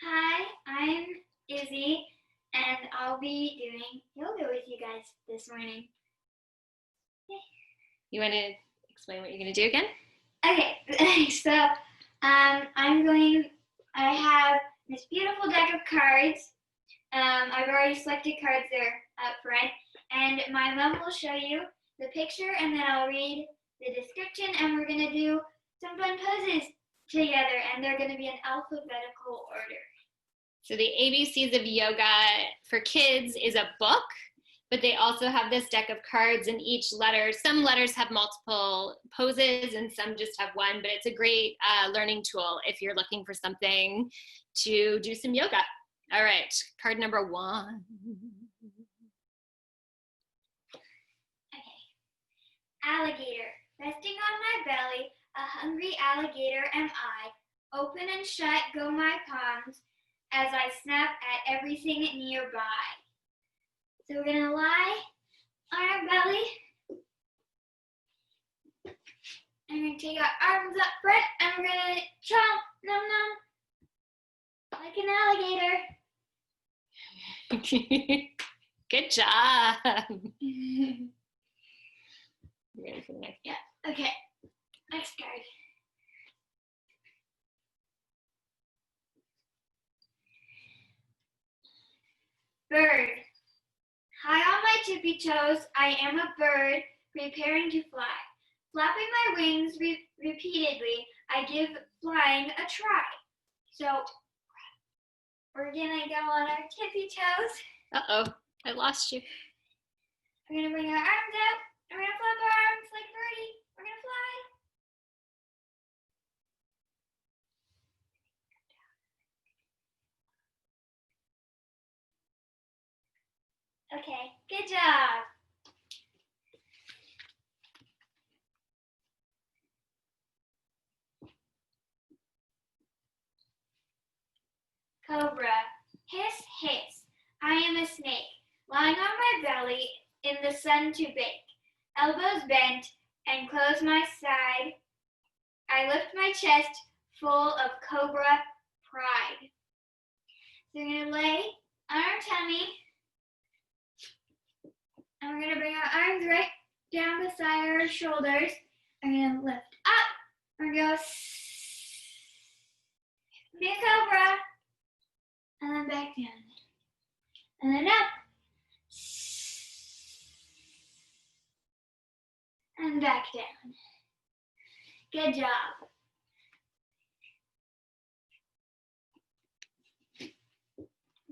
Hi, I'm Izzy, and I'll be doing yoga with you guys this morning. You want to explain what you're going to do again? Okay, so I have this beautiful deck of cards. I've already selected cards there up front, and my mom will show you the picture, and then I'll read the description, and we're going to do some fun poses together, and they're going to be in alphabetical order. So the ABCs of Yoga for Kids is a book, but they also have this deck of cards, and each letter, some letters have multiple poses and some just have one, but it's a great learning tool if you're looking for something to do some yoga. All right, card number 1. Okay. Alligator. Resting on my belly, a hungry alligator am I. Open and shut go my palms as I snap at everything nearby. So we're gonna lie on our belly. And we're gonna take our arms up front and we're gonna chomp, num num, like an alligator. Good job. You ready for the next? Yeah, okay. Next card. Bird. High on my tippy toes, I am a bird preparing to fly. Flapping my wings repeatedly, I give flying a try. So we're gonna go on our tippy toes. Uh-oh, I lost you. We're gonna bring our arms out. We're gonna flap our arms like a birdie. We're gonna fly. Okay, good job. Cobra. Hiss, hiss. I am a snake, lying on my belly in the sun to bake. Elbows bent and close my side. I lift my chest full of cobra pride. So we're going to lay on our tummy, and we're going to bring our arms right down beside our shoulders. We're going to lift up. We're going to go be a cobra, and then back down, and then up, and back down. Good job.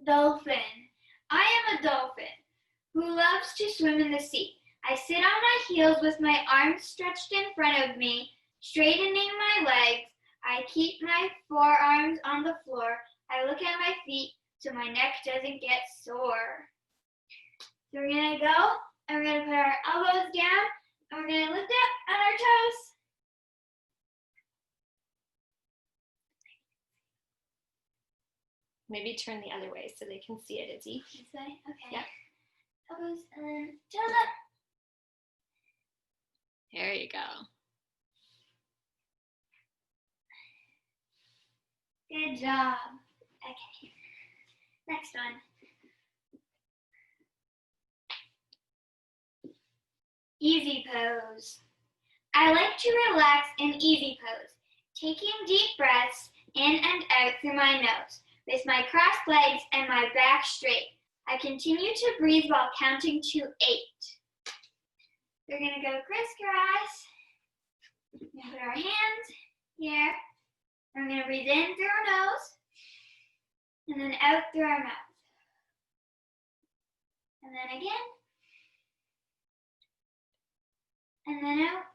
Dolphin. I am a dolphin who loves to swim in the sea. I sit on my heels with my arms stretched in front of me, straightening my legs. I keep my forearms on the floor. I look at my feet so my neck doesn't get sore. So we're going to go, and we're going to put our elbows down, and we're going to lift up on our toes. Maybe turn the other way so they can see it, Izzy. This way? Okay. Yep. Elbows and then toes up. There you go. Good job. Okay. Next one. Easy pose. I like to relax in easy pose, taking deep breaths in and out through my nose, with my crossed legs and my back straight. I continue to breathe while counting to 8. We're going to go crisscross. We're going to put our hands here. We're going to breathe in through our nose, and then out through our mouth. And then again. And then out.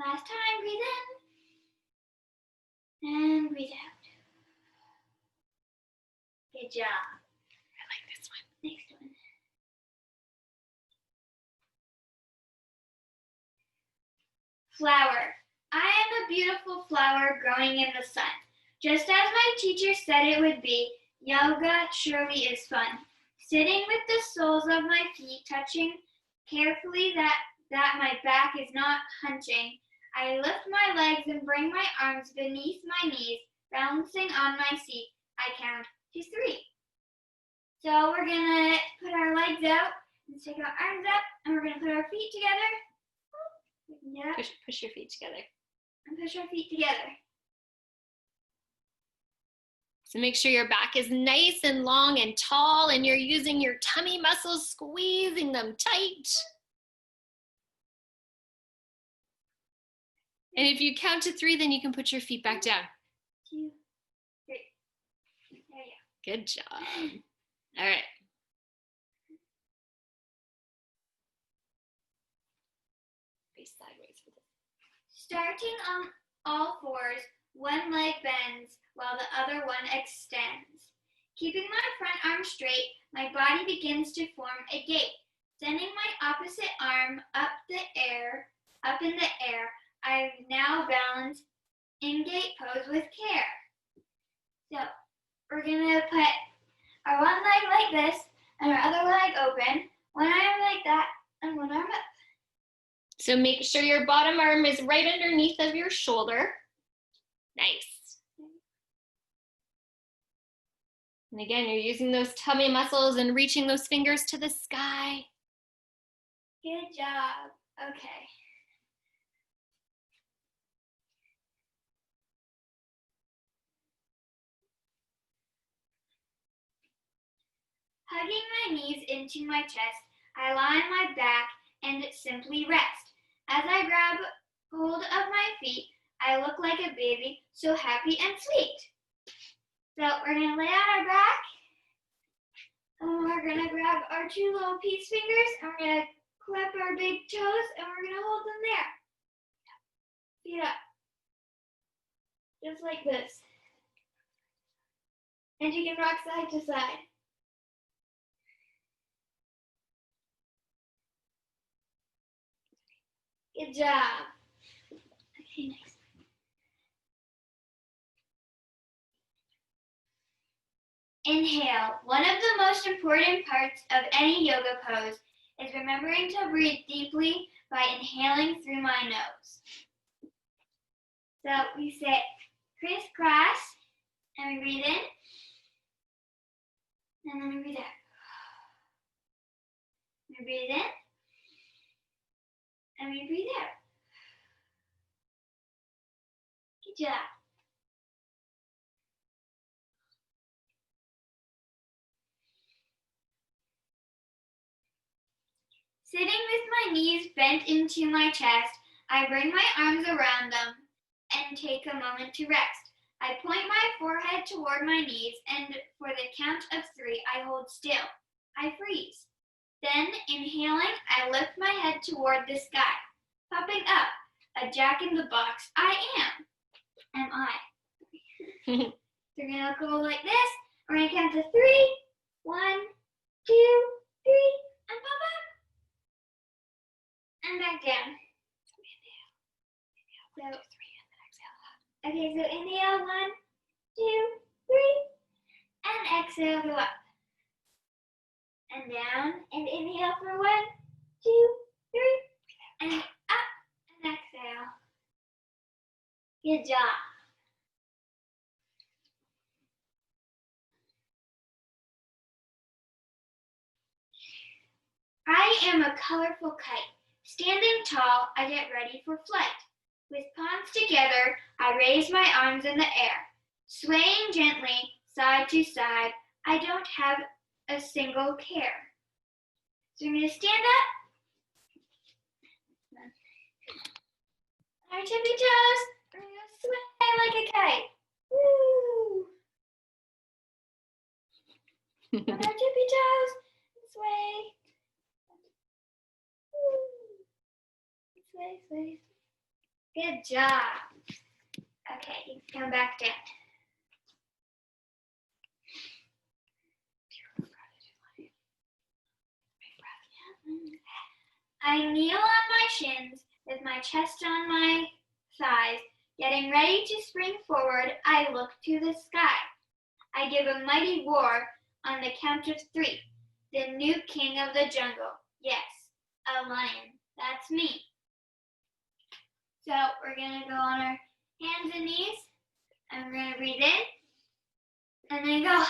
Last time, breathe in. And breathe out. Good job. I like this one. Next one. Flower. I am a beautiful flower growing in the sun. Just as my teacher said it would be, yoga surely is fun. Sitting with the soles of my feet touching carefully that my back is not hunching. I lift my legs and bring my arms beneath my knees. Balancing on my seat, I count to 3. So we're gonna put our legs out and stick our arms up, and we're gonna put our feet together. Yeah. Push your feet together. And push our feet together. So make sure your back is nice and long and tall, and you're using your tummy muscles, squeezing them tight. And if you count to 3, then you can put your feet back down. 2, 3. There you go. Good job. All right. Face sideways for this. Starting on all fours, one leg bends while the other one extends. Keeping my front arm straight, my body begins to form a gate. Sending my opposite arm up in the air, I now balance in gate pose with care. So we're gonna put our one leg like this and our other leg open, one arm like that, and one arm up. So make sure your bottom arm is right underneath of your shoulder. Nice. And again, you're using those tummy muscles and reaching those fingers to the sky. Good job. Okay. Hugging my knees into my chest, I lie on my back and simply rest. As I grab hold of my feet, I look like a baby, so happy and sweet. So we're going to lay on our back, and we're going to grab our 2 little peace fingers, and we're going to clip our big toes, and we're going to hold them there. Feet up. Just like this. And you can rock side to side. Good job. Okay, nice. Inhale. One of the most important parts of any yoga pose is remembering to breathe deeply by inhaling through my nose. So we sit crisscross, and we breathe in, and then we breathe out. We breathe in, and we breathe out. Good job. Sitting with my knees bent into my chest, I bring my arms around them and take a moment to rest. I point my forehead toward my knees, and for the count of 3, I hold still. I freeze. Then, inhaling, I lift my head toward the sky. Popping up, a jack-in-the-box, I am I? So we're going to go like this. We're going to count to 3. 1, 2, 3, and pop up. And back down. So inhale. 3, and then exhale. Okay, so inhale, 1, 2, 3, and exhale, go up. And down, and inhale for 1, 2, 3, and up, and exhale. Good job. I am a colorful kite. Standing tall, I get ready for flight. With palms together, I raise my arms in the air. Swaying gently, side to side, I don't have a single care. So I'm going to stand up. Our tippy toes, we're going to sway like a kite. Woo! On our tippy toes, sway. Sway, sway. Good job. Okay, you can come back down. I kneel on my shins with my chest on my thighs, getting ready to spring forward. I look to the sky. I give a mighty roar on the count of 3. The new king of the jungle. Yes, a lion. That's me. So we're going to go on our hands and knees. I'm going to breathe in and then go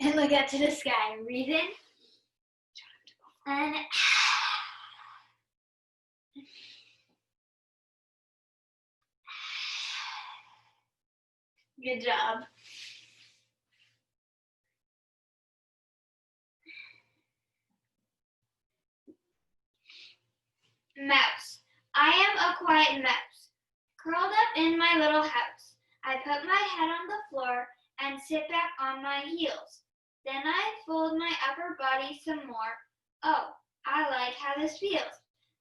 and look up to the sky. Breathe in and good job. Mouse. I am a quiet mouse, curled up in my little house. I put my head on the floor and sit back on my heels. Then I fold my upper body some more. Oh, I like how this feels.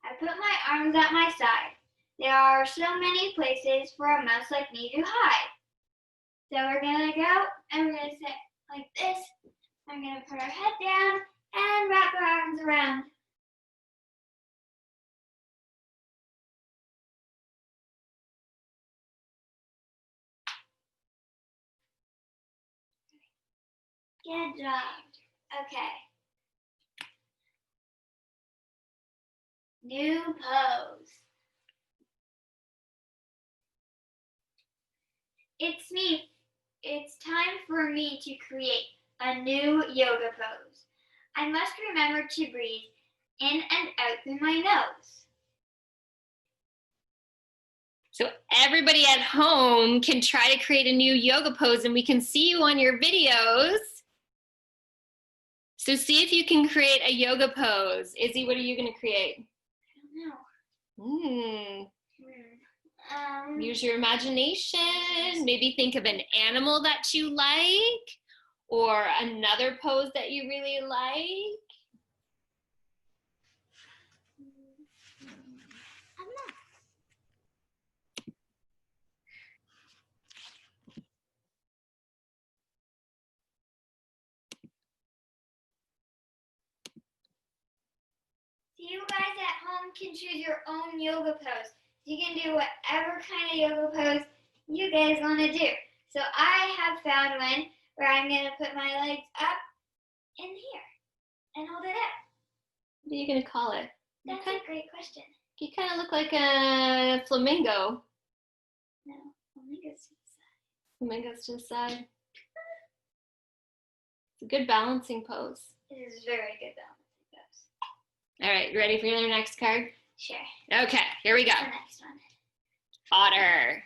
I put my arms at my side. There are so many places for a mouse like me to hide. So we're going to go and we're going to sit like this. I'm going to put our head down and wrap our arms around. Good job. Okay. New pose. It's me. It's time for me to create a new yoga pose. I must remember to breathe in and out through my nose. So everybody at home can try to create a new yoga pose, and we can see you on your videos. So see if you can create a yoga pose. Izzy, what are you going to create? I don't know. Use your imagination. Maybe think of an animal that you like, or another pose that you really like. You guys at home can choose your own yoga pose. You can do whatever kind of yoga pose you guys want to do. So I have found one where I'm going to put my legs up in here and hold it up. What are you going to call it? That's a great question. You kind of look like a flamingo. No, flamingo's to the side. Flamingo's to the side. It's a good balancing pose. It is very good balancing pose. All right, ready for your next card? Sure. Okay, here we go. The next one. Otter.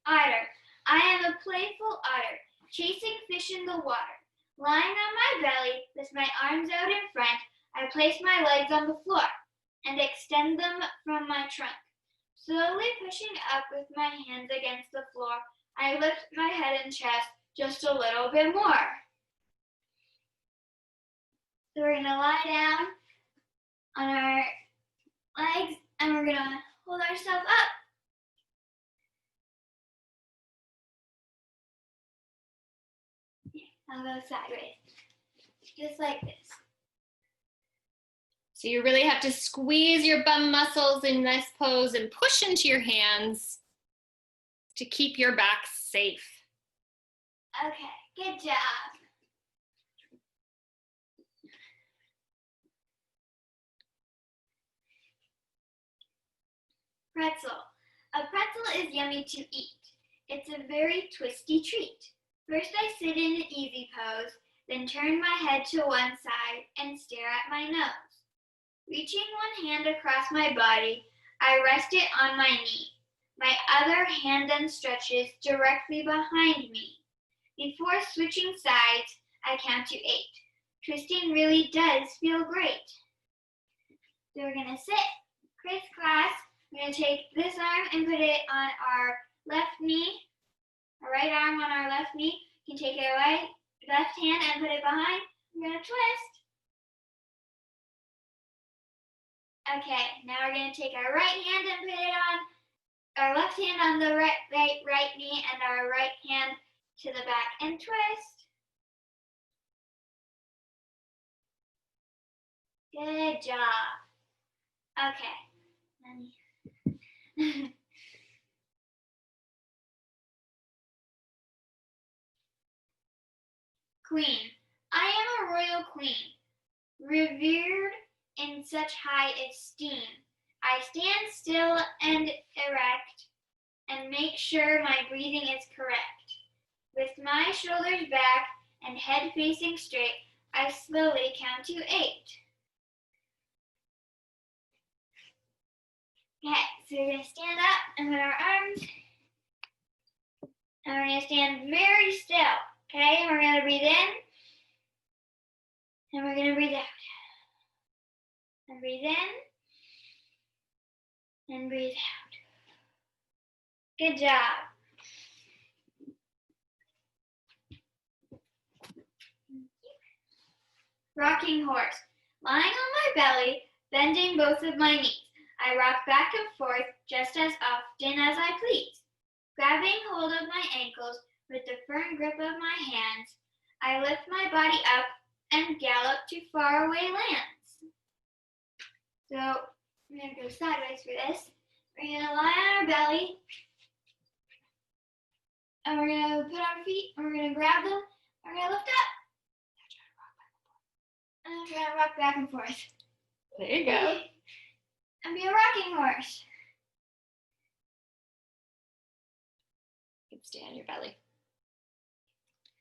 Otter. I am a playful otter, chasing fish in the water. Lying on my belly, with my arms out in front, I place my legs on the floor and extend them from my trunk. Slowly pushing up with my hands against the floor, I lift my head and chest just a little bit more. So we're going to lie down on our legs and we're going to hold ourselves up. I'll go sideways, just like this. So you really have to squeeze your bum muscles in this pose and push into your hands to keep your back safe. Okay, good job. Pretzel. A pretzel is yummy to eat. It's a very twisty treat. First I sit in an easy pose, then turn my head to one side and stare at my nose. Reaching one hand across my body, I rest it on my knee. My other hand then stretches directly behind me. Before switching sides, I count to 8. Twisting really does feel great. So we're going to sit crisscross. We're going to take this arm and put it on our left knee, our right arm on our left knee. You can take our left hand and put it behind. We're going to twist. Okay, now we're going to take our right hand and put it on our left hand on the right knee and our right hand to the back and twist. Good job. Okay. Queen. I am a royal queen, revered in such high esteem. I stand still and erect and make sure my breathing is correct. With my shoulders back and head facing straight, I slowly count to 8. Okay, so we're going to stand up and put our arms, and we're going to stand very still, okay? And we're going to breathe in, and we're going to breathe out. And breathe in, and breathe out. Good job. Rocking horse. Lying on my belly, bending both of my knees, I rock back and forth just as often as I please. Grabbing hold of my ankles with the firm grip of my hands, I lift my body up and gallop to faraway lands. So we're going to go sideways for this. We're going to lie on our belly, and we're going to put our feet, and we're going to grab them, and we're going to lift up, and try to rock back and forth. There you go. And be a rocking horse. You can stay on your belly.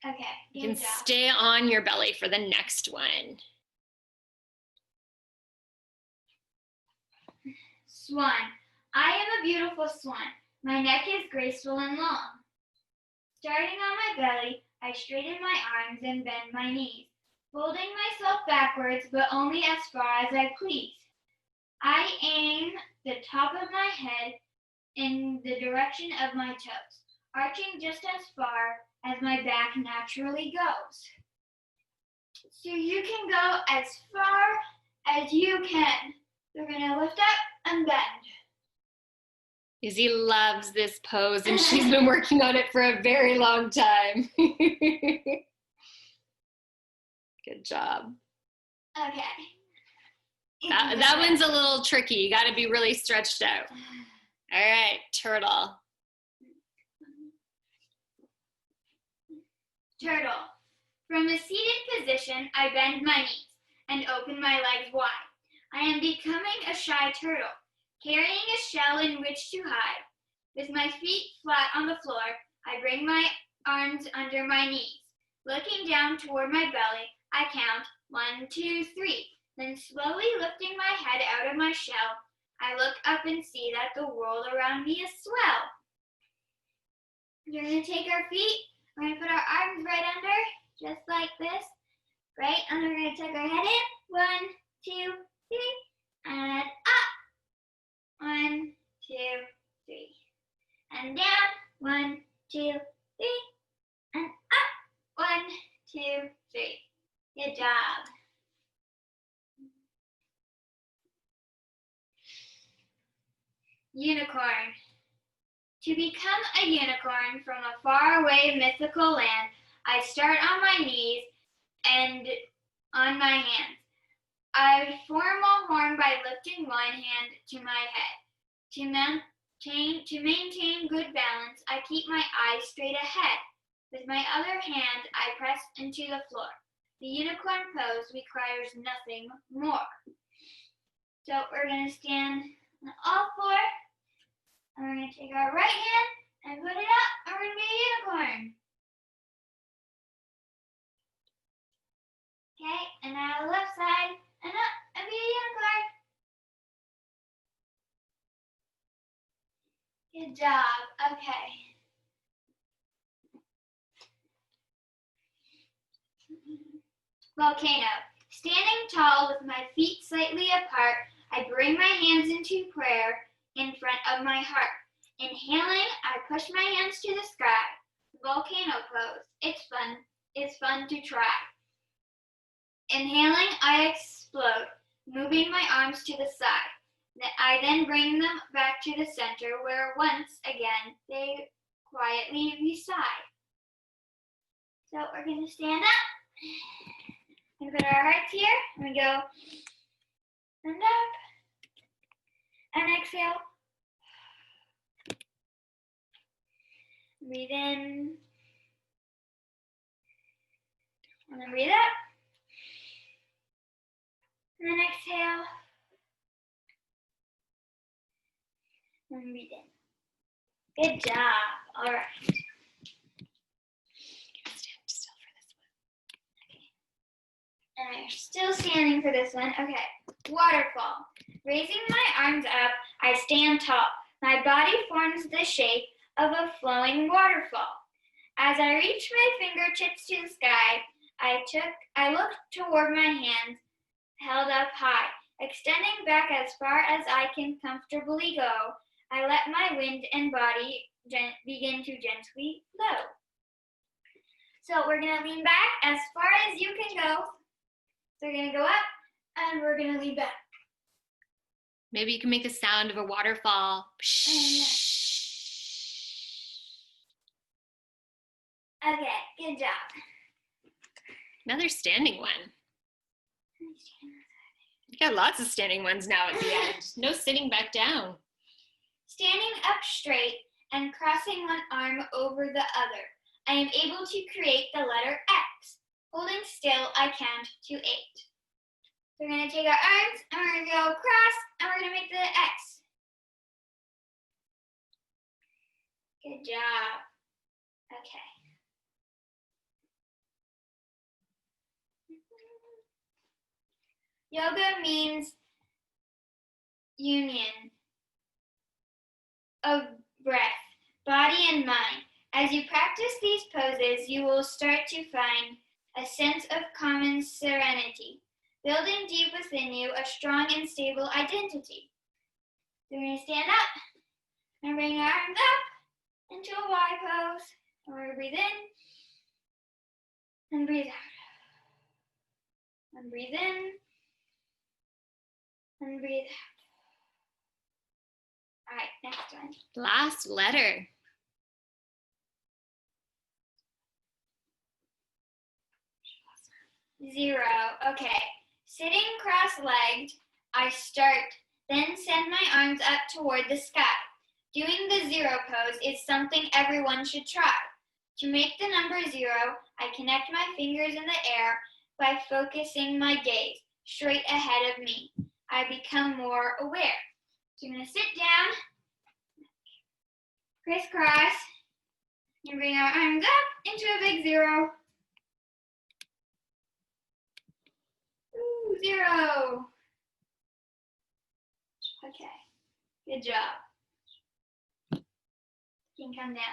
Okay. You can stay on your belly for the next one. Swan. I am a beautiful swan. My neck is graceful and long. Starting on my belly, I straighten my arms and bend my knees, folding myself backwards, but only as far as I please. I aim the top of my head in the direction of my toes, arching just as far as my back naturally goes. So you can go as far as you can. We're going to lift up and bend. Izzy loves this pose, and she's been working on it for a very long time. Good job. Okay. That one's a little tricky. You got to be really stretched out. All right, turtle. Turtle. From a seated position, I bend my knees and open my legs wide. I am becoming a shy turtle, carrying a shell in which to hide. With my feet flat on the floor, I bring my arms under my knees. Looking down toward my belly, I count 1, 2, 3. Then slowly lifting my head out of my shell, I look up and see that the world around me is swell. We're going to take our feet, we're going to put our arms right under, just like this, right? And then we're going to tuck our head in, 1, 2, 3, and up. 1, 2, 3. And down, 1, 2, 3, and up. 1, 2, 3. Good job. Unicorn. To become a unicorn from a faraway mythical land, I start on my knees and on my hands. I form a horn by lifting one hand to my head. To maintain good balance, I keep my eyes straight ahead. With my other hand, I press into the floor. The unicorn pose requires nothing more. So we're going to stand on all four. And we're going to take our right hand and put it up, and we're going to be a unicorn. Okay, and now the left side, and up, and be a unicorn. Good job. Okay. Volcano. Standing tall with my feet slightly apart, I bring my hands into prayer in front of my heart. Inhaling, I push my hands to the sky. Volcano pose. It's fun to try. Inhaling, I explode, moving my arms to the side. I then bring them back to the center where once again they quietly reside. So we're going to stand up and put our hearts here. And we go and up and exhale. Breathe in and then breathe out. And then exhale. And breathe in. Good job. All right. Stand still for this one. And I'm still standing for this one. Okay. Waterfall. Raising my arms up, I stand tall. My body forms the shape of a flowing waterfall. As I reach my fingertips to the sky, I look toward my hands held up high. Extending back as far as I can comfortably go, I let my wind and body begin to gently flow. So we're going to lean back as far as you can go. So we're going to go up and we're going to lean back. Maybe you can make the sound of a waterfall. Okay, good job. Another standing one. You got lots of standing ones now at the end. No sitting back down. Standing up straight and crossing one arm over the other, I am able to create the letter X. Holding still, I count to 8. So we're going to take our arms and we're going to go across and we're going to make the X. Good job. Okay. Yoga means union of breath, body, and mind. As you practice these poses, you will start to find a sense of common serenity, building deep within you a strong and stable identity. So we're going to stand up and bring our arms up into a Y pose. And we're going to breathe in and breathe out. And breathe in and breathe out. All right, next one. Last letter. Zero. Okay. Sitting cross-legged, I start, then send my arms up toward the sky. Doing the zero pose is something everyone should try. To make the number 0, I connect my fingers in the air by focusing my gaze straight ahead of me. I become more aware. So I'm going to sit down, crisscross, and bring our arms up into a big 0. Ooh, 0. Okay, good job. You can come down.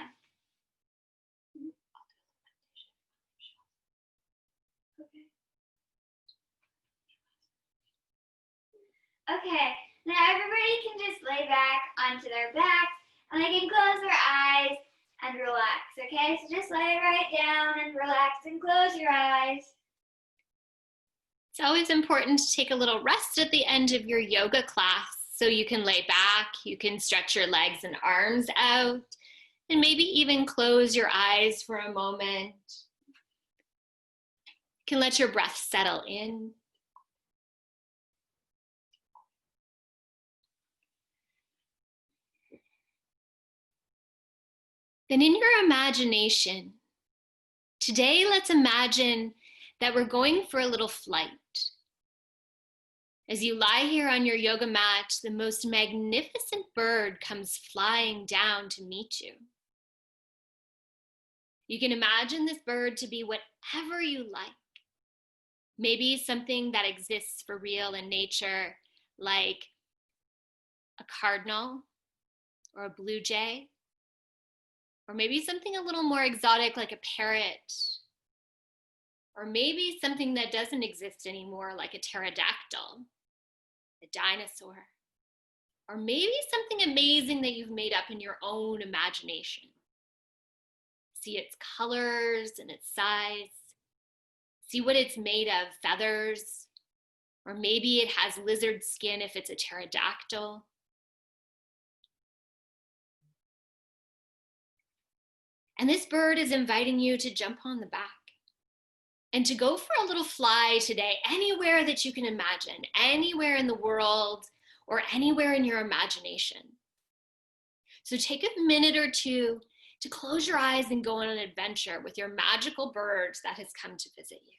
Okay, now everybody can just lay back onto their backs and they can close their eyes and relax, okay? So just lay right down and relax and close your eyes. It's always important to take a little rest at the end of your yoga class so you can lay back, you can stretch your legs and arms out, and maybe even close your eyes for a moment. You can let your breath settle in. Then in your imagination, today let's imagine that we're going for a little flight. As you lie here on your yoga mat, the most magnificent bird comes flying down to meet you. You can imagine this bird to be whatever you like. Maybe something that exists for real in nature, like a cardinal or a blue jay, or maybe something a little more exotic like a parrot, or maybe something that doesn't exist anymore like a pterodactyl, a dinosaur, or maybe something amazing that you've made up in your own imagination. See its colors and its size. See what it's made of, feathers, or maybe it has lizard skin if it's a pterodactyl. And this bird is inviting you to jump on the back and to go for a little fly today, anywhere that you can imagine, anywhere in the world or anywhere in your imagination. So take a minute or two to close your eyes and go on an adventure with your magical bird that has come to visit you.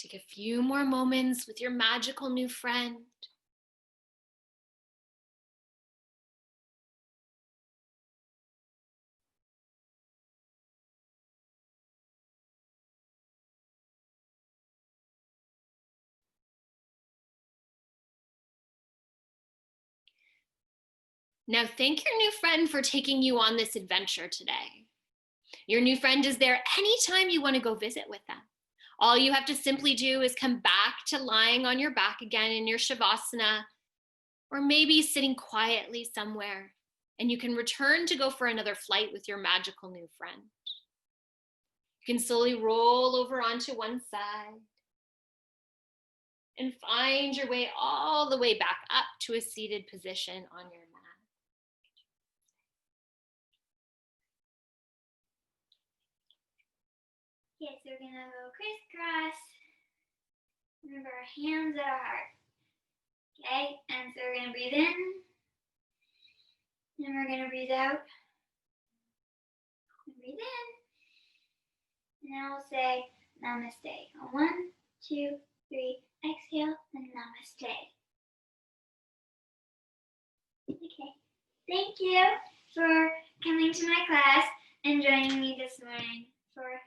Take a few more moments with your magical new friend. Now thank your new friend for taking you on this adventure today. Your new friend is there anytime you want to go visit with them. All you have to simply do is come back to lying on your back again in your Shavasana, or maybe sitting quietly somewhere, and you can return to go for another flight with your magical new friend. You can slowly roll over onto one side and find your way all the way back up to a seated position on your mat. Okay, so we're gonna go crisscross. Remember our hands at our heart. Okay, and so we're gonna breathe in, and we're gonna breathe out. Breathe in, and now we'll say namaste. On 1, 2, 3, exhale, and namaste. Okay, thank you for coming to my class and joining me this morning for